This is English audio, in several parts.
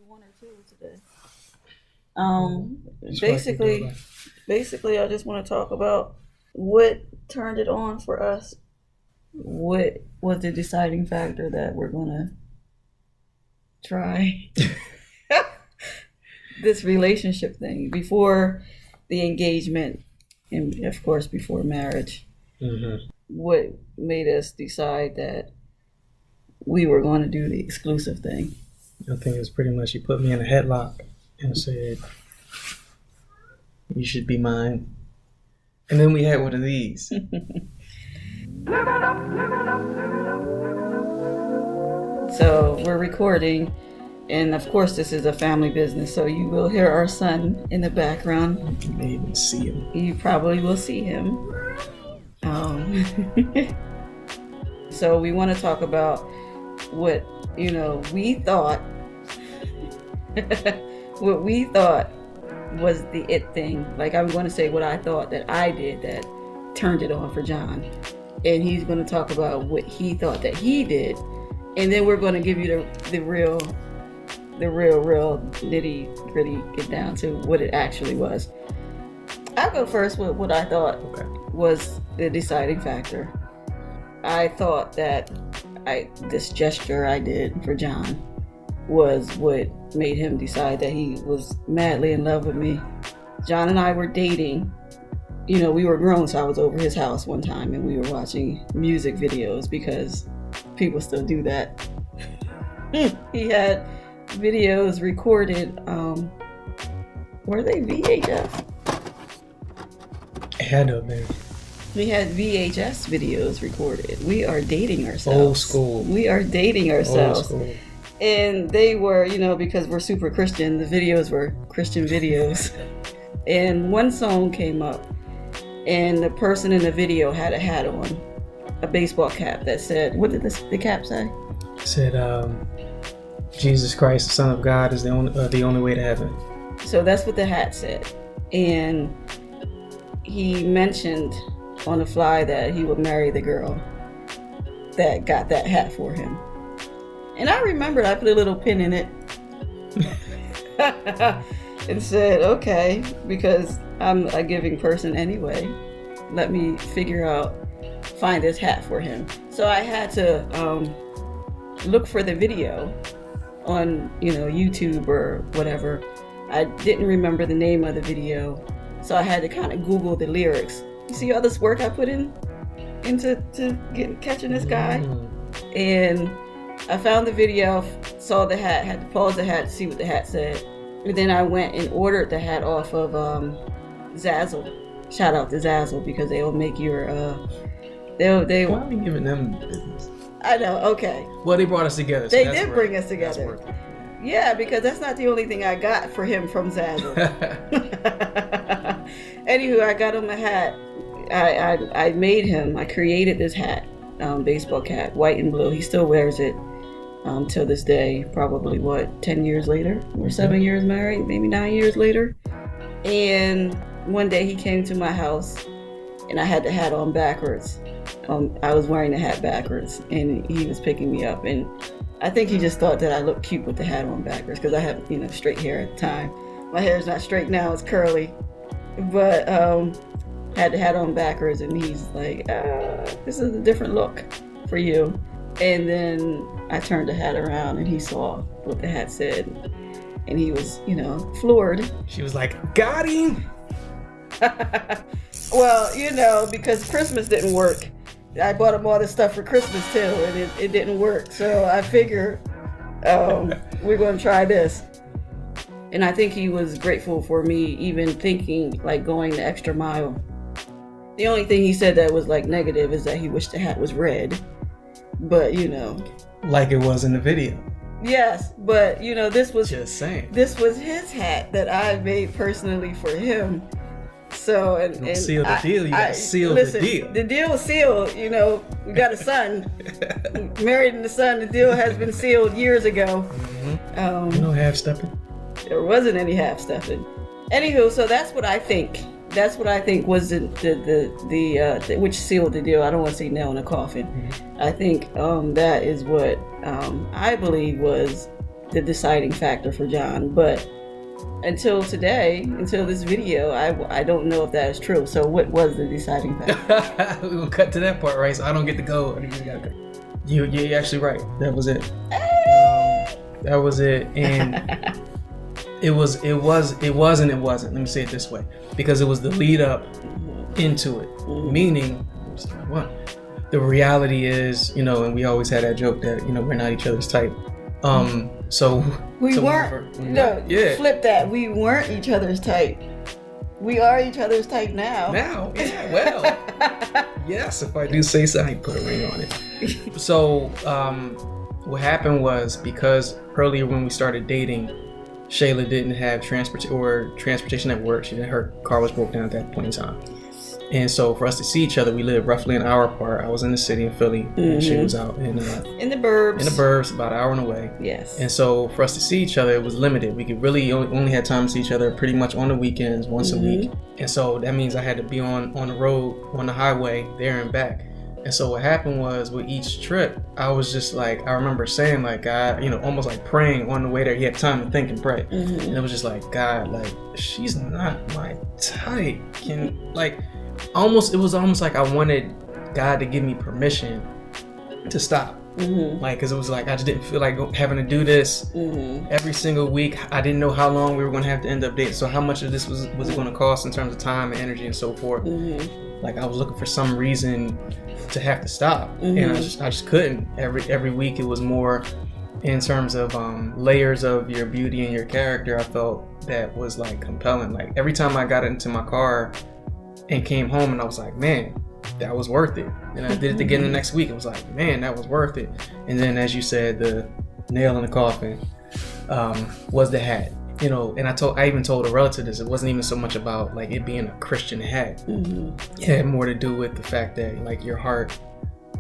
one or two today. Basically, I just want to talk about what turned it on for us. What was the deciding factor that we're gonna try this relationship thing before the engagement, and of course before marriage? Mm-hmm. What made us decide that we were going to do the exclusive thing? I think it's pretty much you put me in a headlock and said, you should be mine. And then we had one of these. So we're recording, and of course this is a family business, so you will hear our son in the background. You may even see him. You probably will see him. So we want to talk about what, we thought, what we thought was the it thing. Like, I'm going to say what I thought that I did that turned it on for John. And he's going to talk about what he thought that he did. And then we're going to give you the real nitty gritty, get down to what it actually was. I'll go first with what I thought was the deciding factor. I thought that this gesture I did for John was what made him decide that he was madly in love with me. John and I were dating. We were grown, so I was over his house one time and we were watching music videos because people still do that. He had videos recorded. Were they VHS? It had to have been. We had VHS videos recorded. We are dating ourselves. Old school. We are dating ourselves. Old school. And they were, because we're super Christian, the videos were Christian videos. And one song came up, and the person in the video had a hat on, a baseball cap that said, what did the cap say? It said, Jesus Christ, the Son of God, is the only way to heaven. So that's what the hat said. And he mentioned on the fly that he would marry the girl that got that hat for him. And I remembered I put a little pin in it and said, okay, because I'm a giving person anyway, let me find this hat for him. So I had to look for the video on, YouTube or whatever. I didn't remember the name of the video, so I had to kind of Google the lyrics. You see all this work I put into catching this guy? And I found the video, saw the hat, had to pause the hat to see what the hat said. And then I went and ordered the hat off of Zazzle. Shout out to Zazzle, because they will make your they Why are we giving them business? I know, okay. Well, they brought us together. So they did bring us together. Yeah, because that's not the only thing I got for him from Zazzle. Anywho, I got him a hat. I made him, I created this hat, baseball cap, white and blue. He still wears it till this day, probably 10 years later? We're 7 years married, maybe 9 years later. And one day he came to my house and I had the hat on backwards. I was wearing the hat backwards and he was picking me up. And I think he just thought that I looked cute with the hat on backwards because I have, straight hair at the time. My hair is not straight now, it's curly. But had the hat on backwards and he's like, this is a different look for you. And then I turned the hat around and he saw what the hat said. And he was, floored. She was like, got him! Well, because Christmas didn't work. I bought him all this stuff for Christmas too, and it didn't work. So I figured we're going to try this. And I think he was grateful for me even thinking, like, going the extra mile. The only thing he said that was, like, negative is that he wished the hat was red. But, like it was in the video. Yes, but, this was... Just saying. This was his hat that I made personally for him. So, and seal the deal. You gotta seal the deal. The deal was sealed. We got a son, married and a son. The deal has been sealed years ago. Mm-hmm. No half stepping. There wasn't any half stepping. Anywho, so that's what I think. That's what I think was the which sealed the deal. I don't want to say nail in a coffin. Mm-hmm. I think that is what I believe was the deciding factor for John. But until today, until this video, I don't know if that is true. So what was the deciding factor? We'll cut to that part, right? So I don't get to go. You're actually right. That was it. That was it. And it was and it wasn't. Let me say it this way. Because it was the lead up into it. Meaning, what? The reality is, and we always had that joke that, we're not each other's type. So we weren't. Flip that. We weren't each other's type. We are each other's type now. Now, yeah, well, yes, if I do say so, I put a ring on it. So, what happened was, because earlier when we started dating, Shayla didn't have transportation at work. Her car was broke down at that point in time. And so for us to see each other, we lived roughly an hour apart. I was in the city in Philly, and she was out in the burbs. In the burbs, about an hour and away. Yes. And so for us to see each other, it was limited. We could really only had time to see each other pretty much on the weekends, once a week. And so that means I had to be on the road, on the highway, there and back. And so what happened was, with each trip, I was just like, I remember saying, like, God, almost like praying on the way there. He had time to think and pray. And it was just like, God, like, she's not my type. It was almost like I wanted God to give me permission to stop. Like, because it was like, I just didn't feel like having to do this every single week. I didn't know how long we were going to have to end up dating. So how much of this was it going to cost in terms of time and energy and so forth. Like, I was looking for some reason to have to stop, and I just couldn't. Every week it was more in terms of layers of your beauty and your character. I felt that was like compelling. Like, every time I got into my car and came home, and I was like, man, that was worth it. And I did it again the next week. It was like, man, that was worth it. And then, as you said, the nail in the coffin was the hat. And I even told a relative this. It wasn't even so much about like it being a Christian hat. It had more to do with the fact that, like, your heart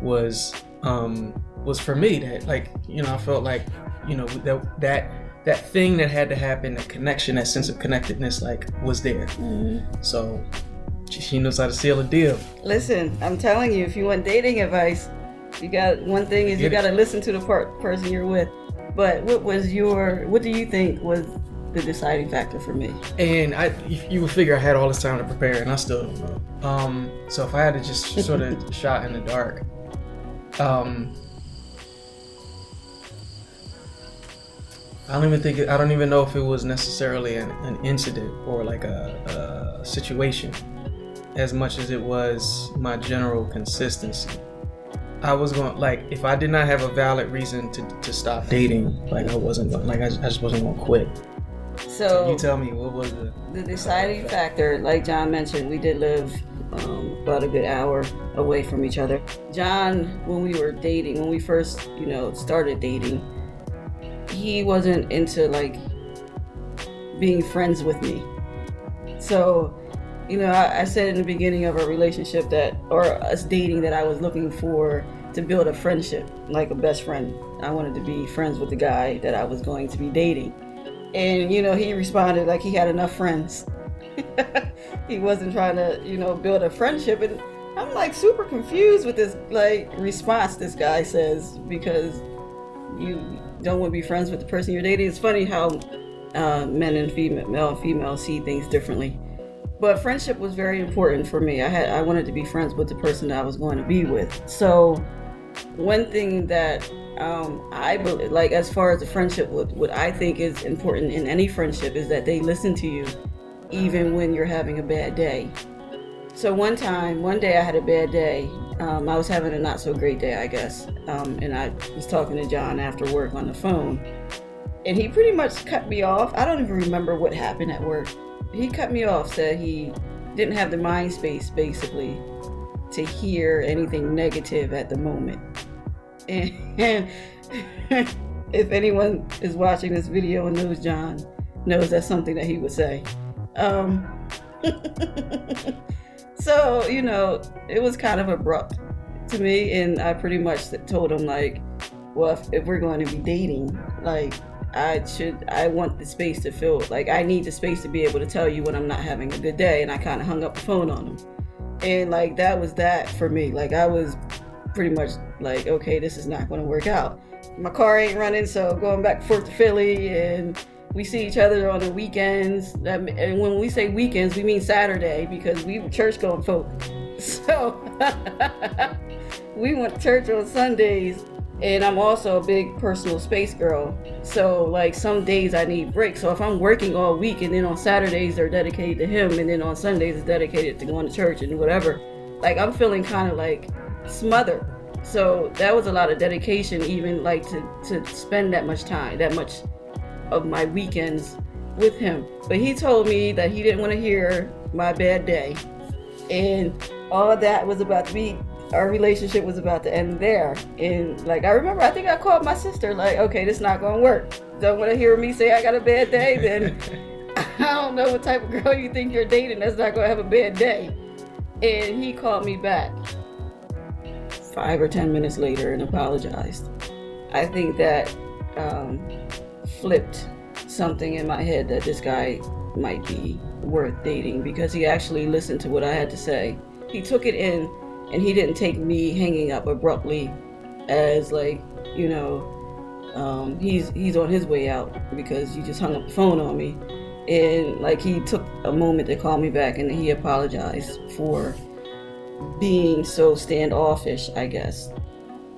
was for me. That, like, I felt like, that thing that had to happen, that connection, that sense of connectedness, like, was there. So she knows how to seal a deal. Listen, I'm telling you, if you want dating advice, you got to listen to the person you're with. But what do you think was the deciding factor for me? And you would figure I had all this time to prepare, and I still don't know. So if I had to just sort of shot in the dark, I don't even know if it was necessarily an incident or like a situation, as much as it was my general consistency. I was going, like, if I did not have a valid reason to stop dating, like, I wasn't going, like, I just wasn't going to quit. So you tell me, what was the deciding factor? Like John mentioned, we did live about a good hour away from each other. John, when we first, started dating, he wasn't into, like, being friends with me. So, I said in the beginning of our relationship or us dating, that I was looking to build a friendship, like a best friend. I wanted to be friends with the guy that I was going to be dating. And, he responded like he had enough friends. He wasn't trying to, build a friendship. And I'm, like, super confused with this, like, response this guy says, because you don't want to be friends with the person you're dating. It's funny how male and female see things differently. But friendship was very important for me. I wanted to be friends with the person that I was going to be with. So one thing that I believe, like, as far as the friendship, what I think is important in any friendship is that they listen to you even when you're having a bad day. So one day I had a bad day. I was having a not so great day, I guess. And I was talking to John after work on the phone. And he pretty much cut me off. I don't even remember what happened at work. He cut me off, said he didn't have the mind space, basically, to hear anything negative at the moment. And if anyone is watching this video and knows John, knows that's something that he would say. So, it was kind of abrupt to me, and I pretty much told him, like, well, if we're going to be dating, like, I want the space to feel, like, I need the space to be able to tell you when I'm not having a good day. And I kind of hung up the phone on him. And, like, that was that for me. Like, I was pretty much like, okay, this is not going to work out. my car ain't running, so going back and forth to Philly, and we see each other on the weekends. And when we say weekends, we mean Saturday, because we were church going folk. So we went to church on Sundays, and I'm also a big personal space girl. So like some days I need breaks. So if I'm working all week and then on Saturdays they're dedicated to him, and then on Sundays it's dedicated to going to church and whatever, like I'm feeling kind of like smothered. So that was a lot of dedication, even like to spend that much time, that much of my weekends with him. But he told me that he didn't want to hear my bad day, and all of that was about to be, our relationship was about to end there. And like I remember, I think I called my sister like, okay, this is not gonna work. Don't want to hear me say I got a bad day, then I don't know what type of girl you think you're dating that's not gonna have a bad day. And he called me back 5 or 10 minutes later and apologized. I think that flipped something in my head that this guy might be worth dating, because he actually listened to what I had to say. He took it in, and he didn't take me hanging up abruptly as like, you know, he's on his way out because you just hung up the phone on me. And like he took a moment to call me back, and he apologized for being so standoffish, I guess.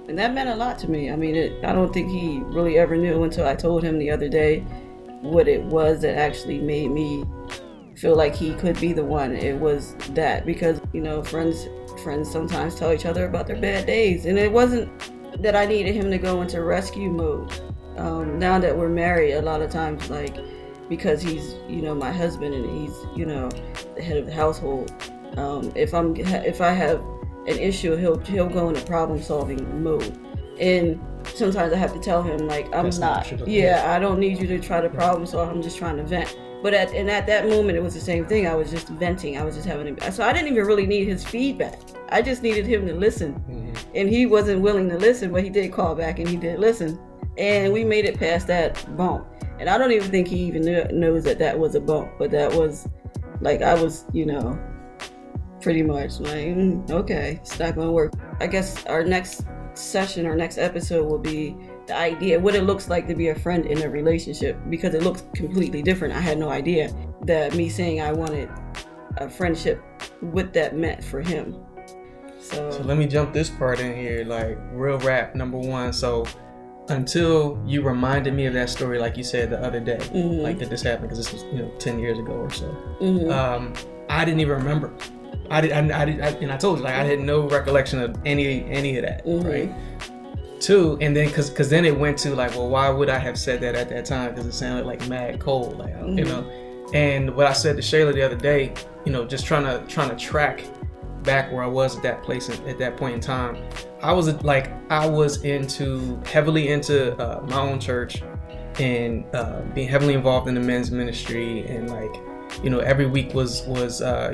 And that meant a lot to me. I mean, I don't think he really ever knew until I told him the other day what it was that actually made me feel like he could be the one. It was that, because, you know, friends sometimes tell each other about their bad days, and it wasn't that I needed him to go into rescue mode. Now that we're married, a lot of times, like, because he's, you know, my husband, and he's, you know, the head of the household, if I have an issue, he'll go into problem solving mode. And sometimes I have to tell him, like, I don't need you to try to problem solve, I'm just trying to vent. But at that moment, it was the same thing. I was just venting. I was just having so I didn't even really need his feedback. I just needed him to listen. Mm-hmm. And he wasn't willing to listen, but he did call back and he did listen. And we made it past that bump. And I don't even think he even knows that was a bump. But that was, like, I was, you know, pretty much like, okay, it's not going to work. I guess our next session, our next episode will be the idea, what it looks like to be a friend in a relationship, because it looks completely different. I had no idea that me saying I wanted a friendship, what that meant for him. So let me jump this part in here, like real rap, number one. So until you reminded me of that story, like you said the other day, mm-hmm. like that this happened, because this was, you know, 10 years ago or so. Mm-hmm. I didn't even remember. And I told you, like, I had no recollection of any of that, mm-hmm. right? Two, and then because then it went to like, well, why would I have said that at that time? Because it sounded like mad cold, like, mm-hmm. you know. And what I said to Shayla the other day, you know, just trying to track back where I was at that place at that point in time. I was heavily into my own church, and being heavily involved in the men's ministry, and like, you know, every week was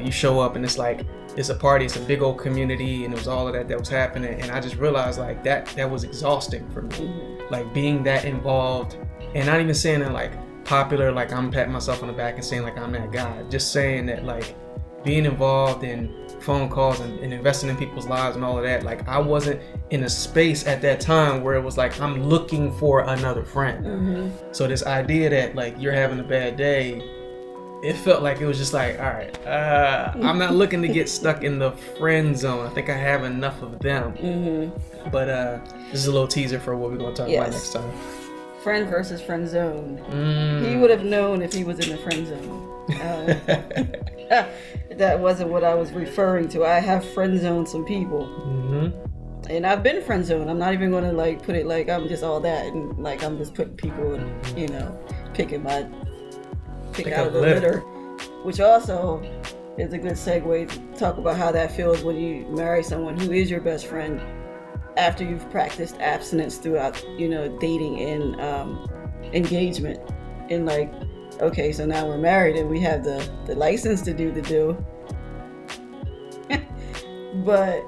you show up and it's like, it's a party, it's a big old community, and it was all of that was happening. And I just realized like that was exhausting for me, mm-hmm. like being that involved, and not even saying that like popular, like I'm patting myself on the back and saying like I'm that guy, just saying that like being involved in phone calls and investing in people's lives and all of that, like I wasn't in a space at that time where it was like I'm looking for another friend. Mm-hmm. So this idea that like you're having a bad day, it felt like it was just like, all right, I'm not looking to get stuck in the friend zone. I think I have enough of them. Mm-hmm. But this is a little teaser for what we're going to talk about next time. Friend versus friend zone. He would have known if he was in the friend zone. That wasn't what I was referring to. I have friend zoned some people. Mm-hmm. And I've been friend zoned. I'm not even going to like put it like I'm just all that, and like I'm just putting people in, you know, pick out of the litter, which also is a good segue to talk about how that feels when you marry someone who is your best friend after you've practiced abstinence throughout, you know, dating and engagement. And like, okay, so now we're married and we have the license to do the do. But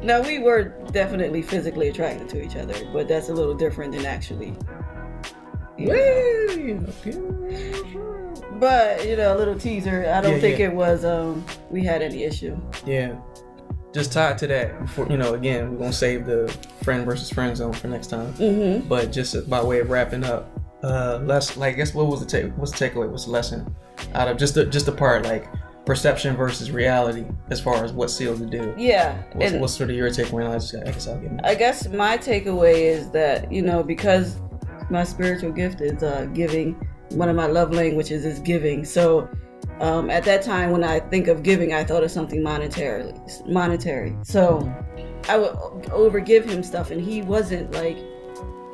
no, we were definitely physically attracted to each other, but that's a little different than actually. But, you know, a little teaser. I don't think it was we had any issue. Yeah. just tied to that, before, again, we're gonna save the friend versus friend zone for next time. Mm-hmm. But just by way of wrapping up, what's the takeaway? What's the lesson out of just the part, like perception versus reality, as far as what sealed the deal? Yeah. What's sort of your takeaway? I guess my takeaway is that, because my spiritual gift is giving, one of my love languages is giving. So at that time, when I think of giving, I thought of something monetary. So I would overgive him stuff, and he wasn't like,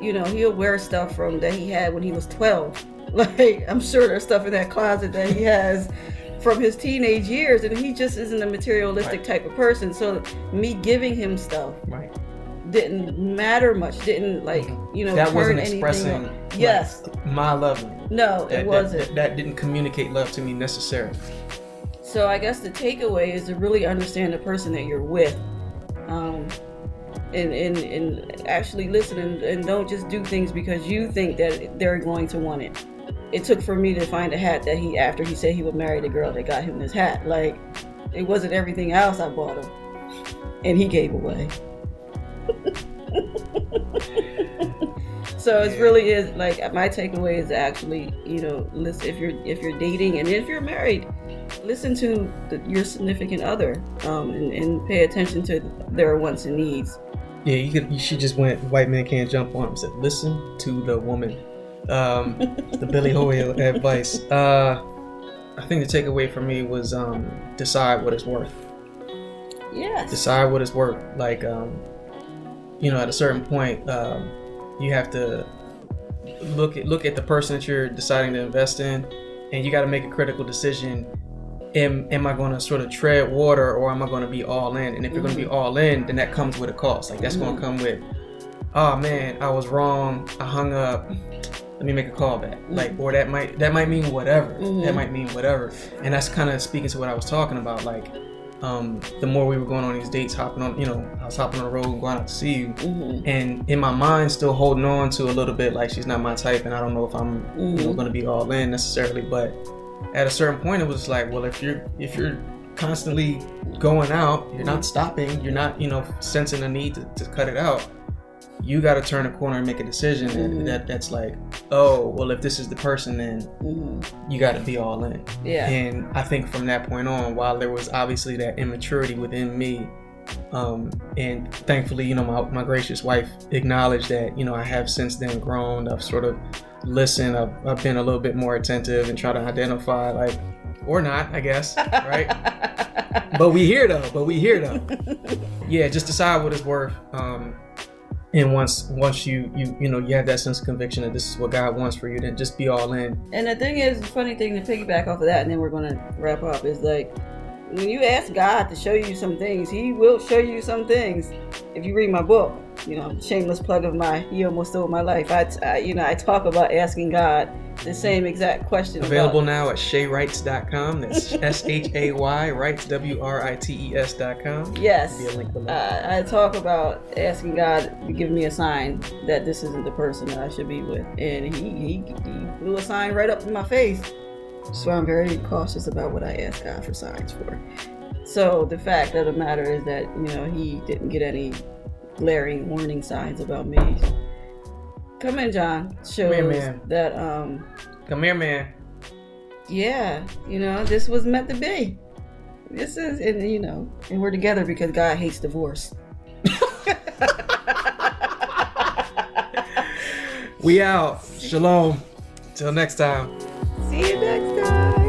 he'll wear stuff from that he had when he was 12. Like, I'm sure there's stuff in that closet that he has from his teenage years, and he just isn't a materialistic type of person. So me giving him stuff didn't matter much. Didn't that wasn't expressing my love. No, it wasn't. That didn't communicate love to me necessarily. So I guess the takeaway is to really understand the person that you're with, and actually listen, and don't just do things because you think that they're going to want it. It took for me to find a hat that after he said he would marry the girl that got him this hat. Like, it wasn't everything else I bought him, and he gave away. So it really is, like, my takeaway is actually, listen, if you're dating and if you're married, listen to your significant other, and pay attention to their wants and needs. Yeah, she just went white man can't jump on him. Said listen to the woman. The Billy Hoyle advice. I think the takeaway for me was decide what it's worth. Yes. Decide what it's worth. Like, at a certain point, you have to look at the person that you're deciding to invest in, and you got to make a critical decision. Am I going to sort of tread water, or am I going to be all in? And if you're going to be all in, then that comes with a cost. Like, that's going to come with, oh man, I was wrong, I hung up, let me make a call back. Like, or that might mean whatever. That might mean whatever. And that's kind of speaking to what I was talking about. Like, the more we were going on these dates, I was hopping on the road and going out to see you, and in my mind still holding on to a little bit, like, she's not my type, and I don't know if I'm going to be all in necessarily. But at a certain point, it was like, well, if you're constantly going out, you're not stopping, you're not sensing a need to cut it out, you got to turn a corner and make a decision that's like, oh, well, if this is the person, then you got to be all in. Yeah. And I think from that point on, while there was obviously that immaturity within me, and thankfully, my gracious wife acknowledged that, I have since then grown. I've sort of listened. I've been a little bit more attentive and try to identify, like, or not, I guess, right? But we here though. Yeah, just decide what it's worth. And once you have that sense of conviction that this is what God wants for you, then just be all in. And the thing is, the funny thing to piggyback off of that, and then we're going to wrap up, is like, when you ask God to show you some things, He will show you some things. If you read my book, shameless plug of He Almost Stole My Life. I talk about asking God the same exact question. Available now at shaywrites.com. That's SHAY writes WRITES.com. Yes. Be a link below. I talk about asking God to give me a sign that this isn't the person that I should be with, and He blew a sign right up in my face. So I'm very cautious about what I ask God for signs for. So the fact of the matter is that, He didn't get any glaring warning signs about me. Come in, John. Shows Come here, man. That Come here, man. Yeah, this was meant to be. This is, and we're together because God hates divorce. We out. Shalom. Till next time. See you next time.